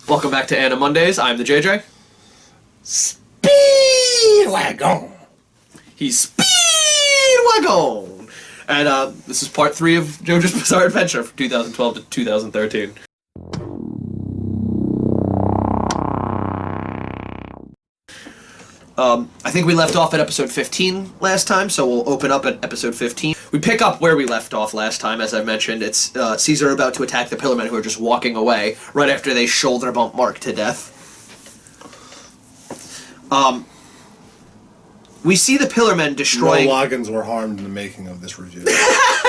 Welcome back to Anna Mondays. I'm the JJ. Speedwagon. He's Speedwagon! And this is part 3 of JoJo's Bizarre Adventure from 2012 to 2013. I think we left off at episode 15 last time, so we'll open up at episode 15. We pick up where we left off last time, as I mentioned. It's Caesar about to attack the Pillarmen who are just walking away right after they shoulder bump Mark to death. We see the Pillarmen destroying... No logins were harmed in the making of this review.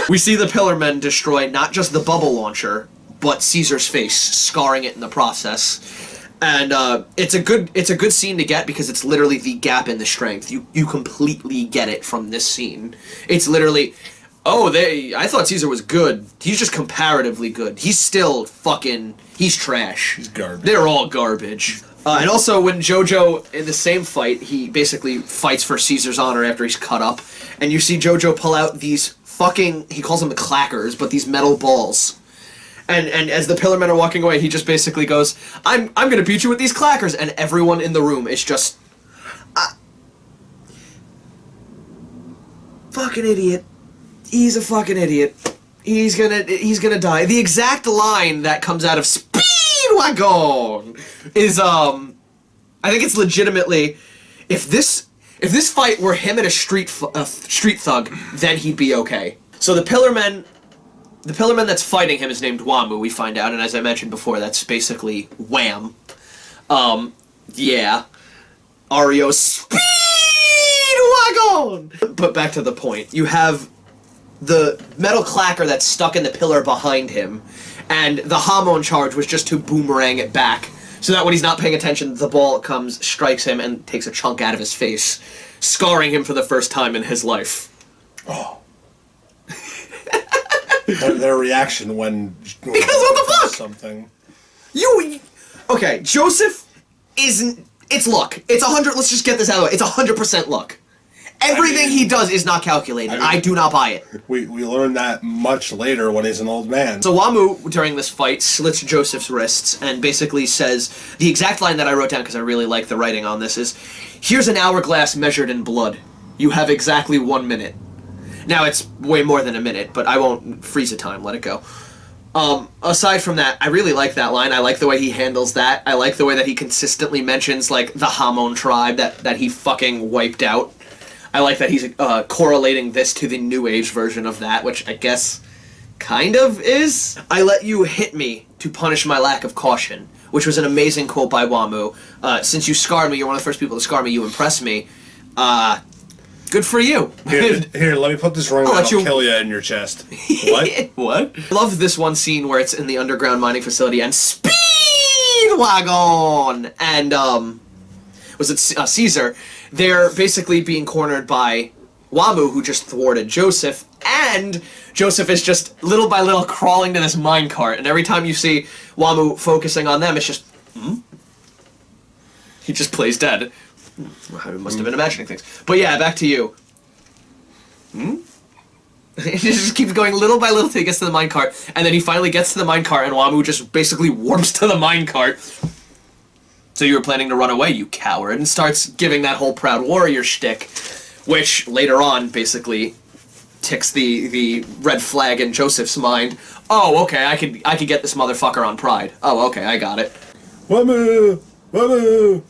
We see the Pillarmen destroy not just the bubble launcher, but Caesar's face, scarring it in the process. And it's a good scene to get because it's literally the gap in the strength. You completely get it from this scene. It's literally, I thought Caesar was good. He's just comparatively good. He's still he's trash. He's garbage. They're all garbage. And also, when JoJo, in the same fight, he basically fights for Caesar's honor after he's cut up, and you see JoJo pull out these he calls them the clackers, but these metal balls. And as the Pillarmen are walking away, he just basically goes, I'm gonna beat you with these clackers, and everyone in the room is just... fucking idiot. He's a fucking idiot. He's gonna die. The exact line that comes out of Speedwagon is, I think it's legitimately, if this fight were him and a street thug, then he'd be okay. So the Pillarmen that's fighting him is named Wamu, we find out, and as I mentioned before, that's basically Wham. Yeah. Ario's Speedwagon! But back to the point. You have the metal clacker that's stuck in the pillar behind him, and the Hamon charge was just to boomerang it back, so that when he's not paying attention, the ball comes, strikes him, and takes a chunk out of his face, scarring him for the first time in his life. Oh. Their reaction when because what the fuck? Something. Okay, Joseph isn't. It's luck. It's 100. Let's just get this out of the way. It's 100% luck. Everything he does is not calculated. I do not buy it. We learned that much later when he's an old man. So Wamu, during this fight, slits Joseph's wrists and basically says, the exact line that I wrote down because I really like the writing on this is, here's an hourglass measured in blood. You have exactly 1 minute. Now, it's way more than a minute, but I won't freeze the time, let it go. Aside from that, I really like that line. I like the way he handles that. I like the way that he consistently mentions, like, the Hamon tribe that he fucking wiped out. I like that he's correlating this to the New Age version of that, which I guess kind of is. I let you hit me to punish my lack of caution, which was an amazing quote by Wamu. Since you scarred me, you're one of the first people to scar me, you impressed me. Good for you. Here, let me put this ring on. I'll kill you in your chest. What? What? I love this one scene where it's in the underground mining facility and Speedwagon! And, was it Caesar? They're basically being cornered by Wamu, who just thwarted Joseph, and Joseph is just, little by little, crawling to this minecart, and every time you see Wamu focusing on them, it's just, He just plays dead. I must have been imagining things. But yeah, back to you. It just keeps going little by little till he gets to the minecart, and then he finally gets to the minecart, and Wamu just basically warps to the minecart. So you were planning to run away, you coward, and starts giving that whole proud warrior shtick, which later on basically ticks the red flag in Joseph's mind. Oh, okay, I could get this motherfucker on pride. Oh, okay, I got it. Wamu! Wamu!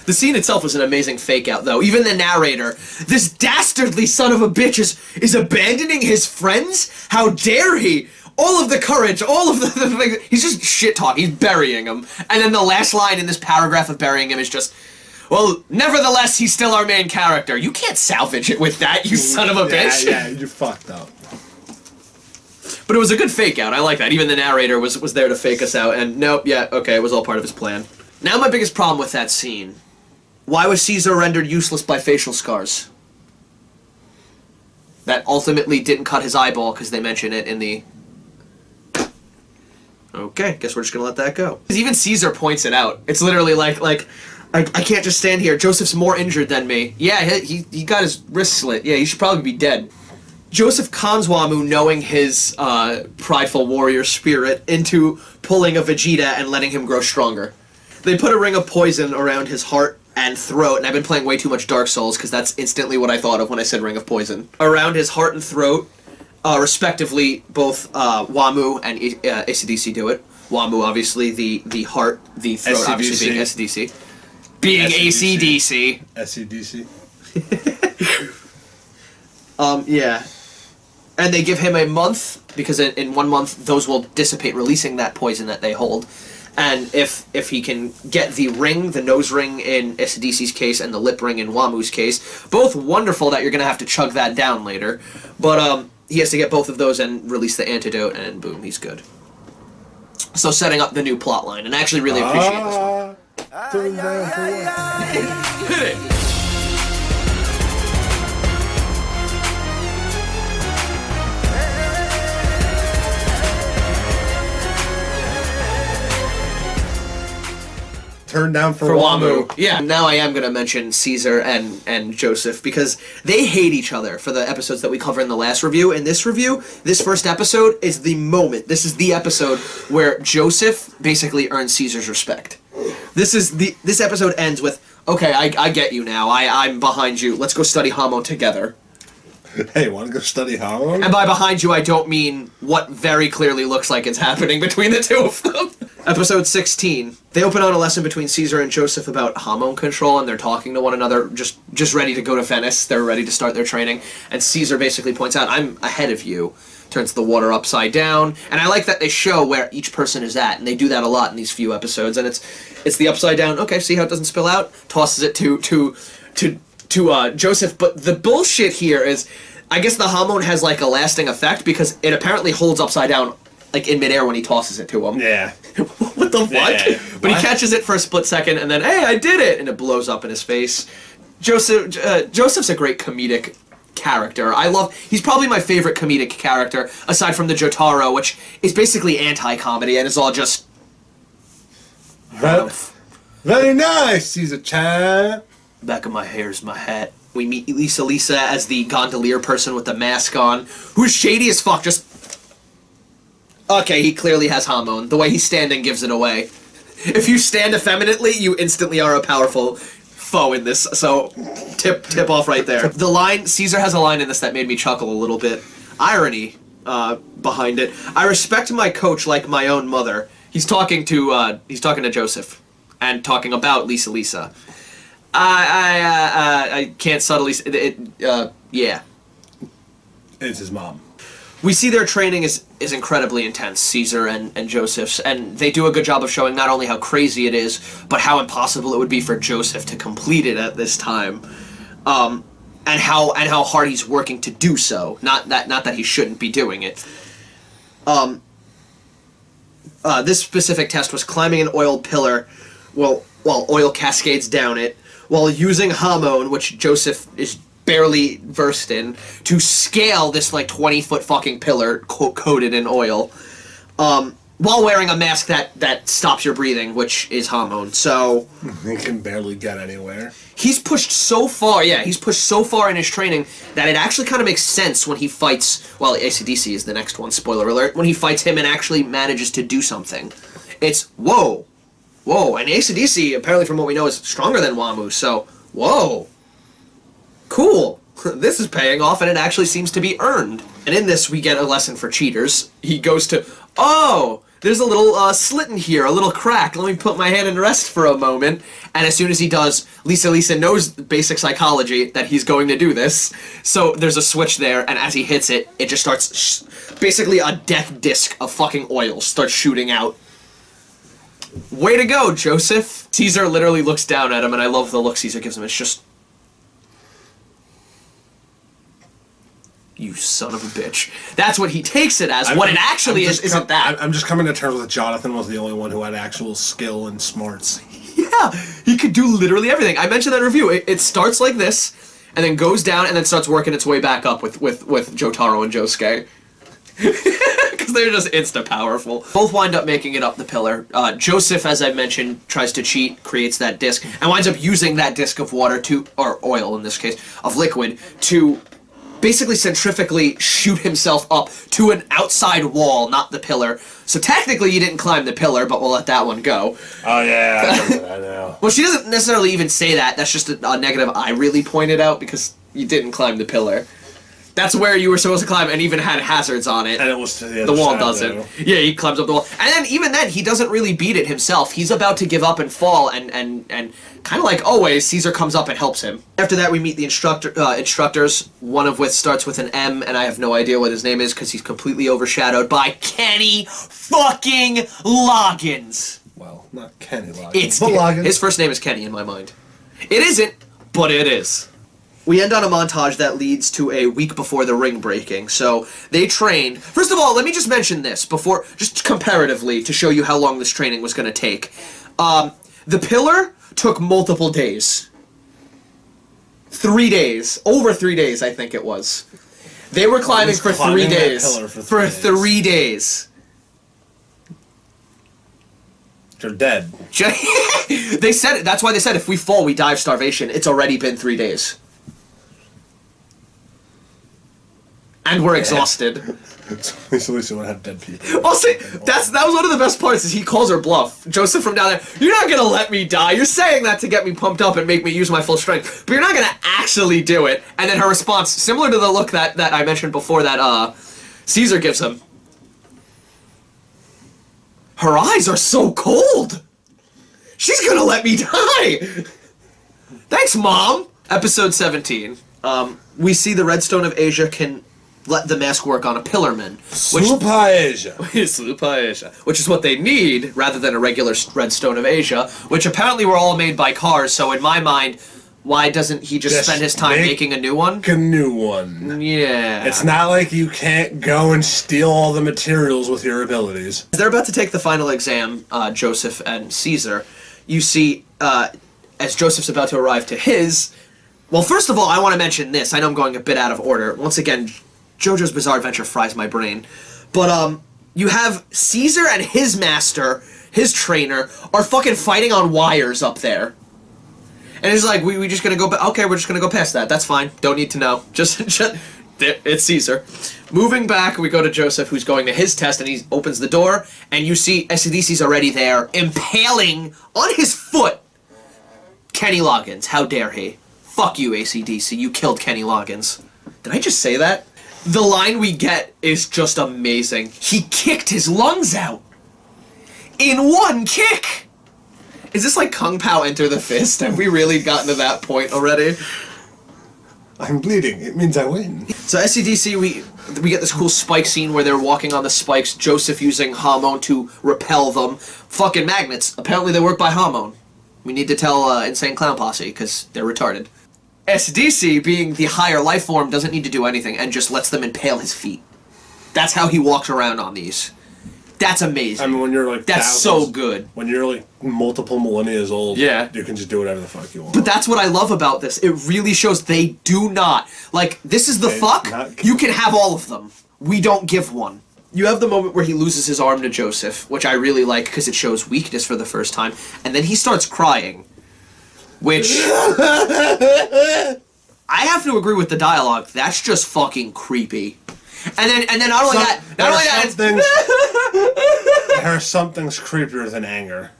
The scene itself was an amazing fake-out, though. Even the narrator, this dastardly son of a bitch is abandoning his friends? How dare he? All of the courage, all of the things, he's just shit-talking, he's burying him. And then the last line in this paragraph of burying him is just, well, nevertheless, he's still our main character. You can't salvage it with that, you son of a bitch. Yeah, you're fucked up. But it was a good fake-out, I like that. Even the narrator was there to fake us out, and nope, yeah, okay, it was all part of his plan. Now my biggest problem with that scene. Why was Caesar rendered useless by facial scars? That ultimately didn't cut his eyeball, because they mention it in the... Okay, guess we're just gonna let that go. Because even Caesar points it out. It's literally like, I can't just stand here. Joseph's more injured than me. Yeah, he got his wrist slit. Yeah, he should probably be dead. Joseph cons Wamu, knowing his prideful warrior spirit, into pulling a Vegeta and letting him grow stronger. They put a ring of poison around his heart and throat, and I've been playing way too much Dark Souls because that's instantly what I thought of when I said ring of poison. Around his heart and throat, respectively, both Wamu and AC/DC do it. Wamu, obviously, the heart, the throat, AC/DC. obviously being AC/DC. Being AC/DC. AC/DC. Yeah. And they give him a month, because in 1 month, those will dissipate, releasing that poison that they hold. And if he can get the ring, the nose ring in AC/DC's case, and the lip ring in Wamu's case, both wonderful that you're going to have to chug that down later. But he has to get both of those and release the antidote, and boom, he's good. So setting up the new plot line, and I actually really appreciate this one. Hit it! Turned down for Wamu. Yeah, now I am going to mention Caesar and Joseph, because they hate each other for the episodes that we covered in the last review. In this review, this first episode is the moment. This is the episode where Joseph basically earns Caesar's respect. This episode ends with, okay, I get you now. I'm behind you. Let's go study Hamo together. Hey, want to go study Hamo? And by behind you, I don't mean what very clearly looks like it's happening between the two of them. Episode 16. They open on a lesson between Caesar and Joseph about hormone control, and they're talking to one another, just ready to go to Venice. They're ready to start their training, and Caesar basically points out, I'm ahead of you. Turns the water upside down, and I like that they show where each person is at, and they do that a lot in these few episodes, and it's the upside down, okay, see how it doesn't spill out? Tosses it to Joseph, but the bullshit here is, I guess the hormone has like a lasting effect, because it apparently holds upside down like in midair when he tosses it to him. Yeah. What the fuck? Yeah. But he catches it for a split second, and then, hey, I did it! And it blows up in his face. Joseph's a great comedic character. He's probably my favorite comedic character, aside from the Jotaro, which is basically anti-comedy, and is all just... Very nice, Caesar-chan. Back of my hair's my hat. We meet Lisa as the gondolier person with the mask on, who's shady as fuck, just... Okay, he clearly has hormone. The way he's standing gives it away. If you stand effeminately, you instantly are a powerful foe in this, so tip off right there. The line, Caesar has a line in this that made me chuckle a little bit. Irony behind it. I respect my coach like my own mother. He's talking to Joseph, and talking about Lisa. I can't subtly... yeah. It's his mom. We see their training is incredibly intense, Caesar and Joseph's, and they do a good job of showing not only how crazy it is, but how impossible it would be for Joseph to complete it at this time, and how hard he's working to do so. Not that he shouldn't be doing it. This specific test was climbing an oil pillar, while oil cascades down it, while using hormone, which Joseph is barely versed in, to scale this like 20-foot fucking pillar coated in oil, while wearing a mask that stops your breathing, which is hormone. So he can barely get anywhere. He's pushed so far, he's pushed so far in his training that it actually kind of makes sense when he fights, well, AC/DC is the next one, spoiler alert, when he fights him and actually manages to do something. It's, whoa, and AC/DC, apparently from what we know, is stronger than Wamu, so, whoa. Cool. This is paying off, and it actually seems to be earned. And in this, we get a lesson for cheaters. He goes to, oh, there's a little slit in here, a little crack. Let me put my hand in rest for a moment. And as soon as he does, Lisa knows basic psychology that he's going to do this. So there's a switch there, and as he hits it, it just starts, basically a death disc of fucking oil starts shooting out. Way to go, Joseph. Caesar literally looks down at him, and I love the look Caesar gives him. It's just... You son of a bitch. That's what he takes it as. What it actually isn't that. I'm just coming to terms with Jonathan was the only one who had actual skill and smarts. Yeah, he could do literally everything. I mentioned that in review. It starts like this, and then goes down, and then starts working its way back up with Jotaro and Josuke. Because they're just insta-powerful. Both wind up making it up the pillar. Joseph, as I mentioned, tries to cheat, creates that disc, and winds up using that disc of water or oil in this case, of liquid, to basically centrifugally shoot himself up to an outside wall, not the pillar. So technically you didn't climb the pillar, but we'll let that one go. Oh yeah, I remember that now. Well, she doesn't necessarily even say that. That's just a negative I really pointed out because you didn't climb the pillar. That's where you were supposed to climb and even had hazards on it. And it was to the The wall side, doesn't. though. Yeah, he climbs up the wall. And then, even then, he doesn't really beat it himself. He's about to give up and fall, and kind of like always, Caesar comes up and helps him. After that, we meet the instructors, one of which starts with an M, and I have no idea what his name is because he's completely overshadowed by Kenny fucking Loggins. Well, not Kenny Loggins. It's but Loggins. His first name is Kenny in my mind. It isn't, but it is. We end on a montage that leads to a week before the ring breaking. So they trained. First of all, let me just mention this before, just comparatively, to show you how long this training was going to take. The pillar took multiple days. 3 days. Over 3 days, I think it was. They were climbing for 3 days. For 3 days. They're dead. They said it. That's why they said if we fall, we die of starvation. It's already been 3 days. And we're exhausted. At least we would have dead people. Also, that was one of the best parts, is he calls her bluff. Joseph from down there, you're not gonna let me die. You're saying that to get me pumped up and make me use my full strength, but you're not gonna actually do it. And then her response, similar to the look that I mentioned before that Caesar gives him. Her eyes are so cold. She's gonna let me die. Thanks, Mom. Episode 17. We see the Redstone of Asia can let the mask work on a pillarman. Slupa Asia. Which is what they need, rather than a regular Redstone of Asia, which apparently were all made by cars, so in my mind, why doesn't he just spend his time making a new one? Make a new one. Yeah. It's not like you can't go and steal all the materials with your abilities. They're about to take the final exam, Joseph and Caesar. You see, as Joseph's about to arrive to his... Well, first of all, I want to mention this. I know I'm going a bit out of order. Once again, JoJo's Bizarre Adventure fries my brain. But, you have Caesar and his master, his trainer, are fucking fighting on wires up there. And it's like, we just gonna go... Okay, we're just gonna go past that. That's fine. Don't need to know. Just it's Caesar. Moving back, we go to Joseph, who's going to his test, and he opens the door, and you see SCDC's already there, impaling on his foot Kenny Loggins. How dare he? Fuck you, AC/DC. You killed Kenny Loggins. Did I just say that? The line we get is just amazing. He kicked his lungs out. In one kick! Is this like Kung Pao Enter the Fist? Have we really gotten to that point already? I'm bleeding. It means I win. So SCDC, we get this cool spike scene where they're walking on the spikes, Joseph using hormone to repel them. Fucking magnets. Apparently they work by hormone. We need to tell Insane Clown Posse, because they're retarded. SDC, being the higher life form, doesn't need to do anything and just lets them impale his feet. That's how he walks around on these. That's amazing. I mean, when you're like... That's so good. When you're like multiple millennia old, yeah, you can just do whatever the fuck you want. But that's what I love about this. It really shows they do not... Like, this is the fuck. You can have all of them. We don't give one. You have the moment where he loses his arm to Joseph, which I really like because it shows weakness for the first time, and then he starts crying. Which... I have to agree with the dialogue. That's just fucking creepy. And then not only that, something's creepier than anger.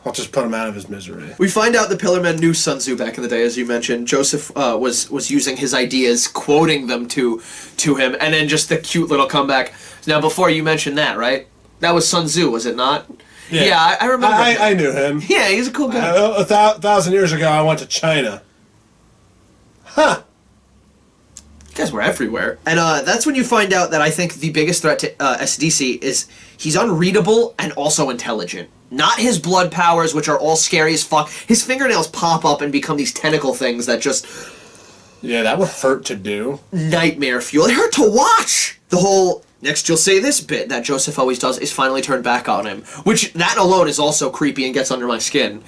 I'll just put him out of his misery. We find out the Pillarmen knew Sun Tzu back in the day, as you mentioned. Joseph was using his ideas, quoting them to him, and then just the cute little comeback. Now, before you mentioned that, right? That was Sun Tzu, was it not? Yeah, I remember. I knew him. Yeah, he's a cool guy. 1,000 years ago, I went to China. Huh. You guys were everywhere. And that's when you find out that I think the biggest threat to SDC is he's unreadable and also intelligent. Not his blood powers, which are all scary as fuck. His fingernails pop up and become these tentacle things that just... Yeah, that would hurt to do. Nightmare fuel. It hurt to watch! The whole... Next you'll say this bit that Joseph always does is finally turn back on him. Which, that alone is also creepy and gets under my skin.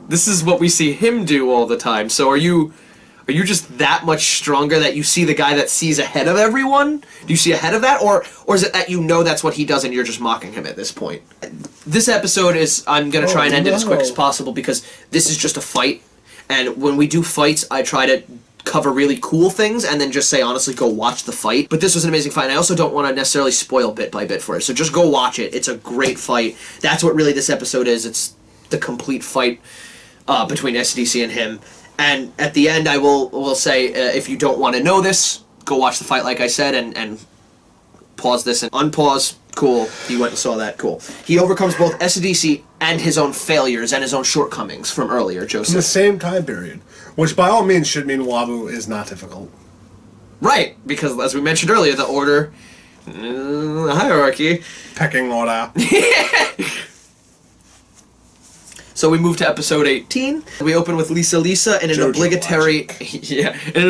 This is what we see him do all the time. So are you just that much stronger that you see the guy that sees ahead of everyone? Do you see ahead of that? Or is it that you know that's what he does and you're just mocking him at this point? This episode is... I'm going to try and end it as quick as possible because this is just a fight. And when we do fights, I try to cover really cool things and then just say, honestly, go watch the fight. But this was an amazing fight, and I also don't want to necessarily spoil bit by bit for it, so just go watch it. It's a great fight. That's what really this episode is. It's the complete fight between SDC and him. And at the end, I will say, if you don't want to know this, go watch the fight, like I said, and pause this and unpause. Cool. He went and saw that. Cool. He overcomes both SDC and his own failures and his own shortcomings from earlier, Joseph. In the same time period. Which by all means should mean Wabu is not difficult. Right, because as we mentioned earlier, the order, hierarchy. Pecking order. So we move to episode 18. We open with Lisa in an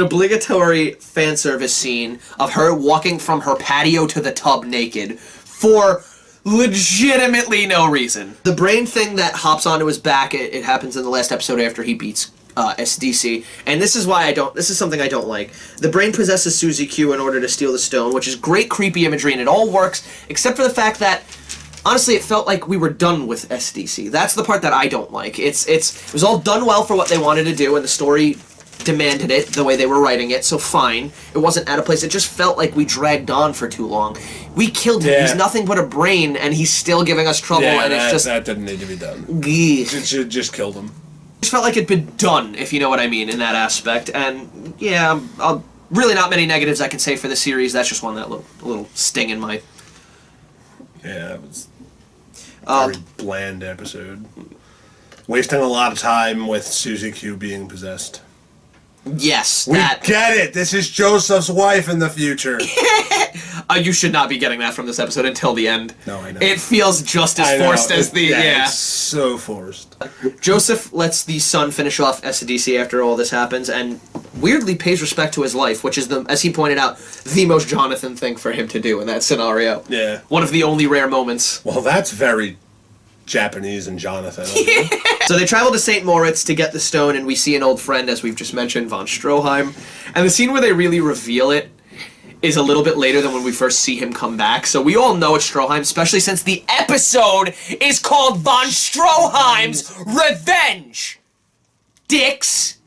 obligatory fan service scene of her walking from her patio to the tub naked for legitimately no reason. The brain thing that hops onto his back, it happens in the last episode after he beats SDC, and this is why this is something I don't like. The brain possesses Suzy Q in order to steal the stone, which is great creepy imagery, and it all works, except for the fact that honestly, it felt like we were done with SDC. That's the part that I don't like. It was all done well for what they wanted to do, and the story demanded it the way they were writing it, so fine. It wasn't out of place. It just felt like we dragged on for too long. We killed him. Yeah. He's nothing but a brain, and he's still giving us trouble, and it's just... that didn't need to be done. Just killed him. It just felt like it'd been done, if you know what I mean, in that aspect. And, yeah, really not many negatives I can say for the series. That's just one that little sting in my... Yeah, it was... very bland episode. Wasting a lot of time with Suzy Q being possessed. Yes, we get it! This is Joseph's wife in the future! You should not be getting that from this episode until the end. No, I know. It feels just as forced as the... Yeah, it's so forced. Joseph lets the son finish off SDC after all this happens, and weirdly pays respect to his life, which is, as he pointed out, the most Jonathan thing for him to do in that scenario. Yeah. One of the only rare moments. Well, that's very Japanese and Jonathan. So they travel to St. Moritz to get the stone, and we see an old friend, as we've just mentioned, von Stroheim. And the scene where they really reveal it is a little bit later than when we first see him come back. So we all know it's Stroheim, especially since the episode is called Von Stroheim's Revenge. Dicks.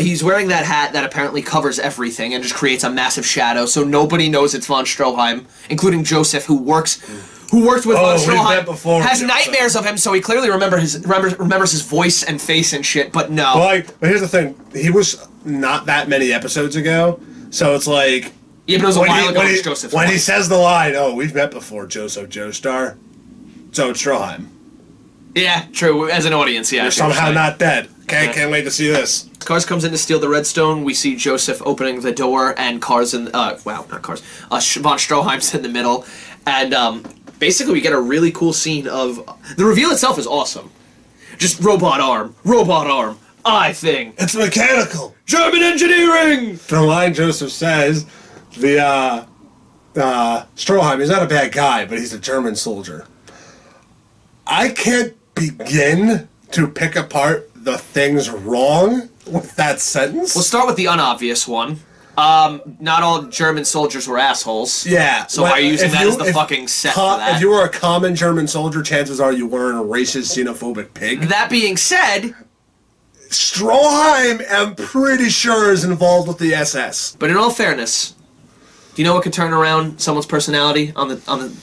He's wearing that hat that apparently covers everything and just creates a massive shadow, so nobody knows it's von Stroheim, including Joseph, who worked with von Stroheim, has nightmares of him, so he clearly remembers his voice and face and shit, but no. Well, but here's the thing. He was not that many episodes ago, so it's like... Yeah, but it was a while ago with Joseph. When he says the line, oh, we've met before, Joseph Joestar, so it's Stroheim. Yeah, true. As an audience, yeah. You're somehow not dead. Can't wait to see this. Cars comes in to steal the redstone. We see Joseph opening the door, and Cars in... not Cars. Von Stroheim's in the middle. And basically we get a really cool scene of... The reveal itself is awesome. Just robot arm, eye thing. It's mechanical. German engineering! The line Joseph says, Stroheim, he's not a bad guy, but he's a German soldier. I can't begin to pick apart the things wrong with that sentence. We'll start with the unobvious one. Not all German soldiers were assholes. Yeah. So why are you using that as the fucking set for that? If you were a common German soldier, chances are you weren't a racist, xenophobic pig. That being said... Stroheim, I'm pretty sure, is involved with the SS. But in all fairness, do you know what could turn around someone's personality on the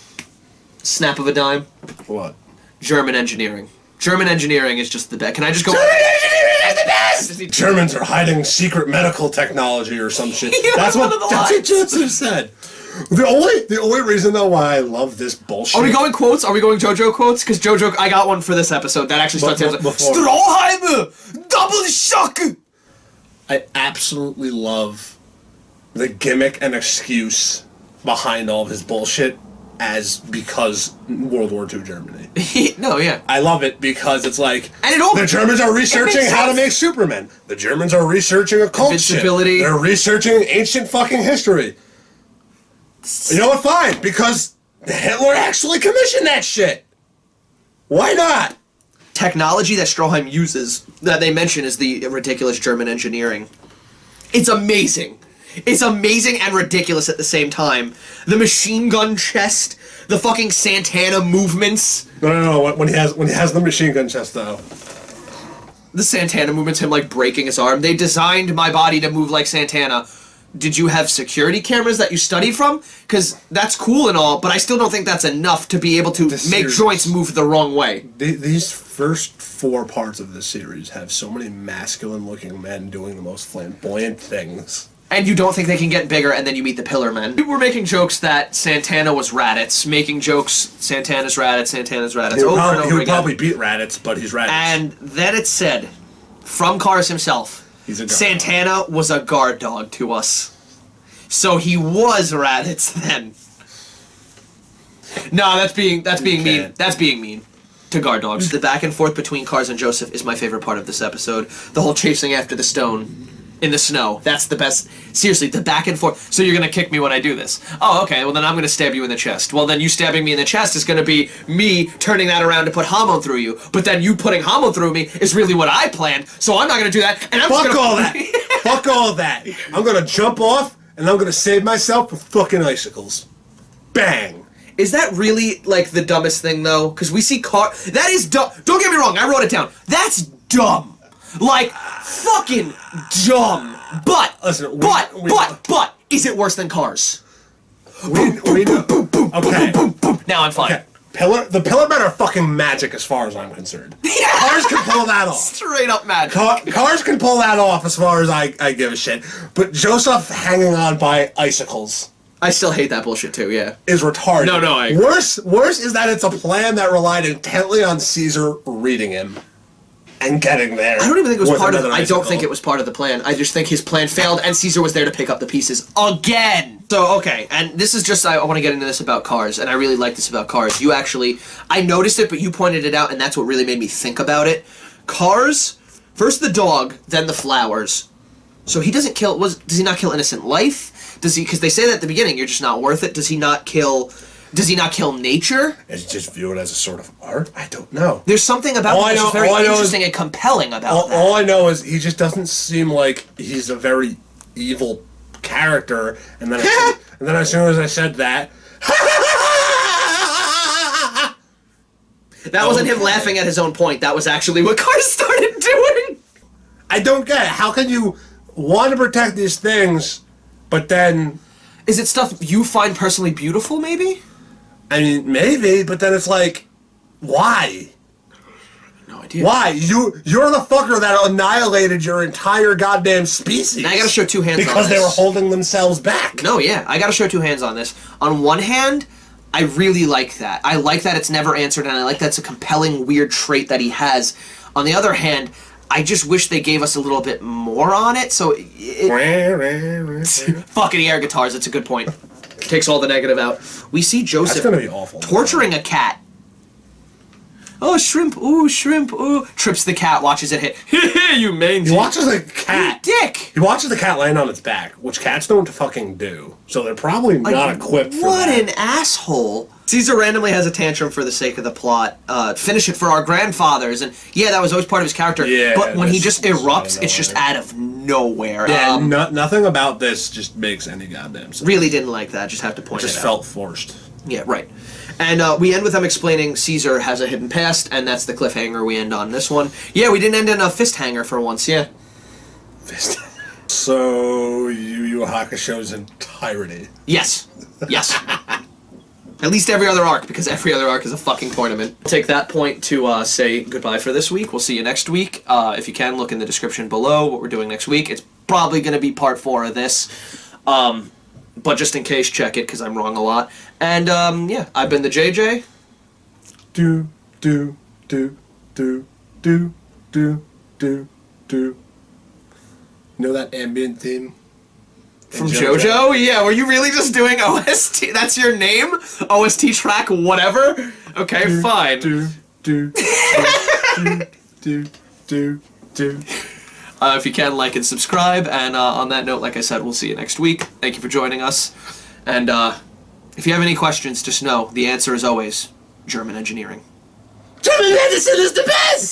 snap of a dime? What? German engineering. German engineering is just the best. Can I just go... German engineering is the best! Germans are hiding secret medical technology or some shit. That's what Joseph said. The only reason though why I love this bullshit. Are we going quotes? Are we going JoJo quotes? Because JoJo, I got one for this episode that actually starts with Stroheim! Double shock! I absolutely love the gimmick and excuse behind all of his bullshit because World War II Germany. No, yeah. I love it because it's like, and the Germans are researching how to make Superman. The Germans are researching occult shit. They're researching ancient fucking history. You know what? Fine, because Hitler actually commissioned that shit. Why not? Technology that Stroheim uses, that they mention, is the ridiculous German engineering. It's amazing. It's amazing and ridiculous at the same time. The machine gun chest, the fucking Santana movements. No. When he has the machine gun chest though, the Santana movements, him like breaking his arm. They designed my body to move like Santana. Did you have security cameras that you studied from? Because that's cool and all, but I still don't think that's enough to be able to make joints move the wrong way. These first 4 parts of this series have so many masculine-looking men doing the most flamboyant things. And you don't think they can get bigger, and then you meet the Pillar Men. People were making jokes that Santana was Raditz, making jokes Santana's Raditz, Santana's Raditz, over and over again. He would probably beat Raditz, but he's Raditz. And then it said, from Cars himself, Santana was a guard dog to us. So he was Raditz then. No, that's being mean. That's being mean to guard dogs. The back and forth between Cars and Joseph is my favorite part of this episode. The whole chasing after the stone in the snow. That's the best. Seriously, the back and forth. So you're gonna kick me when I do this. Oh, okay, well then I'm gonna stab you in the chest. Well then you stabbing me in the chest is gonna be me turning that around to put Hamo through you. But then you putting Hamo through me is really what I planned, so I'm not gonna do that, and I'm just gonna... Fuck all that! Fuck all that! I'm gonna jump off, and I'm gonna save myself with fucking icicles. Bang! Is that really, like, the dumbest thing, though? Because we see that is dumb. Don't get me wrong, I wrote it down. That's dumb. Like, fucking dumb. But, listen, but, is it worse than Cars? Okay. Now I'm fine. Okay. The Pillar Men are fucking magic as far as I'm concerned. Yeah. Cars can pull that off. Straight up magic. Cars can pull that off as far as I give a shit. But Joseph hanging on by icicles. I still hate that bullshit too, yeah. Is retarded. No, I agree. Worse is that it's a plan that relied intently on Caesar reading him. And getting there. I don't even think it was part of it. I don't think it was part of the plan. I just think his plan failed, and Caesar was there to pick up the pieces again. So, okay, and this is just, I want to get into this about Cars, and I really like this about Cars. You actually, I noticed it, but you pointed it out, and that's what really made me think about it. Cars, first the dog, then the flowers. So he doesn't kill, does he not kill innocent life? Does he, because they say that at the beginning, you're just not worth it. Does he not kill nature? Is just view it as a sort of art? I don't know. There's something about him that's very interesting and compelling about that. All I know is he just doesn't seem like he's a very evil character. And then, as soon as I said that, that wasn't him laughing at his own point. That was actually what Cars started doing. I don't get it. How can you want to protect these things, but then... Is it stuff you find personally beautiful, maybe? I mean, maybe, but then it's like, why? No idea. Why? You're the fucker that annihilated your entire goddamn species. Now I gotta show 2 hands on this. Because they were holding themselves back. No, yeah. I gotta show 2 hands on this. On one hand, I really like that. I like that it's never answered, and I like that's a compelling, weird trait that he has. On the other hand, I just wish they gave us a little bit more on it, so fucking air guitars, it's a good point. Takes all the negative out. We see Joseph That's gonna be awful. torturing a cat. Oh, shrimp, ooh, trips the cat, watches it hit. You mangy. He watches the cat. You dick! He watches the cat land on its back, which cats don't fucking do. So they're probably not equipped for that. What an asshole. Caesar randomly has a tantrum for the sake of the plot. Finish it for our grandfathers. And yeah, that was always part of his character. Yeah, but when he just erupts, it's just out of nowhere. Yeah, nothing about this just makes any goddamn sense. Really didn't like that. Just have to point it out. It just felt forced. Yeah, right. And we end with them explaining Caesar has a hidden past, and that's the cliffhanger we end on this one. Yeah, we didn't end in a fist hanger for once, yeah. Fist So, Yu Yu Hakusho's entirety. Yes. Yes. At least every other arc, because every other arc is a fucking tournament. Take that point to say goodbye for this week. We'll see you next week. If you can, look in the description below what we're doing next week. It's probably going to be part 4 of this. But just in case, check it, because I'm wrong a lot. And, yeah, I've been the JJ. Do, do, do, do, do, do, do, do. You know that ambient theme? From JoJo? Yeah, were you really just doing OST? That's your name? OST track whatever? Okay, fine. If you can, like and subscribe. And on that note, like I said, we'll see you next week. Thank you for joining us. And if you have any questions, just know the answer is always German engineering. German medicine is the best!